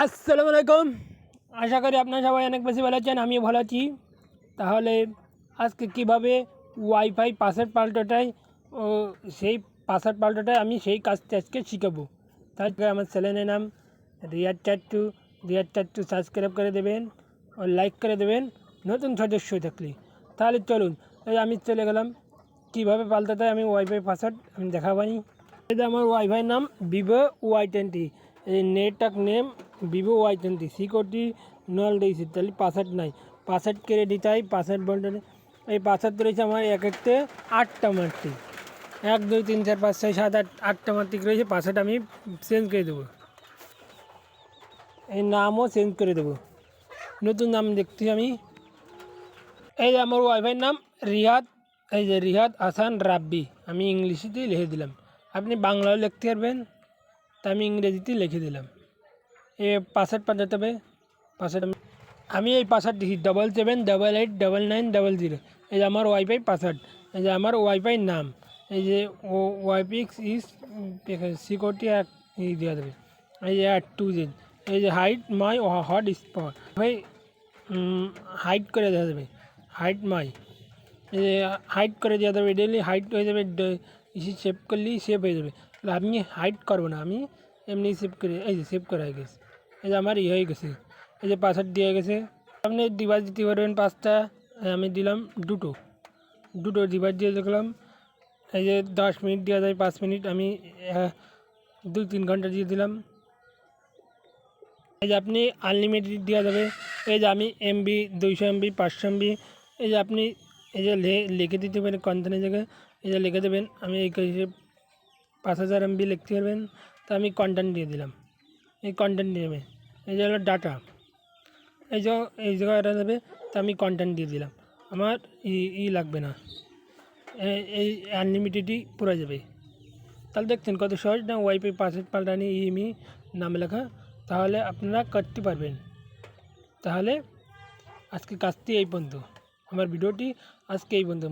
আসসালামু আলাইকুম। আশা করি আপনারা সবাই অনেক বেশি ভালো আছেন, আমিও ভালো আছি। তাহলে আজকে কীভাবে ওয়াইফাই পাসওয়ার্ড পাল্টাটাই ও সেই পাসওয়ার্ড পাল্টাটাই আমি সেই কাজটা আজকে শিখাবো। তাই আমার চ্যানেলের নাম রিয়াদ চাট্টু সাবস্ক্রাইব করে দেবেন ও লাইক করে দেবেন নতুন সদস্য থাকলে। তাহলে চলুন, এই আমি চলে গেলাম কীভাবে পাল্টাতে আমি ওয়াইফাই পাসওয়ার্ড আমি দেখাবানি। এটা আমার ওয়াইফাই নাম vivo Y20, এই network name vivo Y20, security নল দিয়েছি, তাহলে পাসওয়ার্ড নাই। পাসওয়ার্ড কেড়ে দিতে হয়, পাসওয়ার্ড বলতে এই পাসওয়ার্ড রয়েছে আমার এক একতে 8টা মারতে, 1 2 3 4 5 6 7 8 8টা মারতে রয়েছে। পাসওয়ার্ড আমি চেঞ্জ করে দেবো, এই নামও চেঞ্জ করে দেবো, নতুন নাম দেখছি আমি। এই যে আমার ওয়াইফাইয়ের নাম রিয়াদ, এই যে রিয়াদ হাসান রাব্বি, আমি ইংলিশেতেই লিখে দিলাম। আপনি বাংলাও লিখতে পারবেন, তা আমি ইংরেজিতেই লিখে দিলাম। এ পাসওয়ার্ড পাঠাতে হবে। পাসওয়ার্ড আমি এই পাসওয়ার্ড দিচ্ছি 77889900। এই যে আমার ওয়াইফাই পাসওয়ার্ড, এই যে আমার ওয়াইফাই নাম, এই যে ওয়াইপিক্স ইস সিকিউরিটি দেওয়া দেবে। এই যে 2 এই যে হাইড মাই হট স্পট, ভাই হাইড করে দেওয়া যাবে, হাইড মাই, এই যে হাইড করে দেওয়া যাবে, ডেলি হাইড হয়ে যাবে। সেভ করলেই সেভ হয়ে যাবে। আমি হাইড করবো না, আমি এমনি সেভ করে, এই যে সেভ করা হয়ে গেছে। এই যে আমার হয়ে গেছে, এই যে পাসওয়ার্ড দিয়ে গেছে। আপনি ডিভাইস দিতে পারবেন 5টা, আমি দিলাম দুটো ডিভাইস দিয়ে দেখলাম। এই যে 10 মিনিট দেওয়া যায়, 5 মিনিট, আমি 2-3 ঘন্টা দিয়ে দিলাম। এই যে আপনি আনলিমিটেড দেওয়া যাবে। এই যে আমি MB 200 MB 500 MB, এই যে আপনি এই যে লিখে দিতে পারেন কন্টেন্টের জায়গায়, এই যে লিখে দেবেন। আমি এই 5000 MB লিখতে পারবেন, তো আমি কন্টেন্ট দিয়ে দিলাম। এই কন্টেন্ট নেবে, এই যে হলো ডাটা, এই জায়গায় দেবে, তো আমি কন্টেন্ট দিয়ে দিলাম। আমার লাগবে না, এই আনলিমিটেডই পুরো যাবে। তাহলে দেখছেন কত সহজ না ওয়াইফাই পাসওয়ার্ড পাল্টানি, ইএমই নাম লেখা। তাহলে আপনারা করতে পারবেন। তাহলে আজকে কাজটি এই পর্যন্ত, আমার ভিডিওটি আজকে এই পর্যন্ত।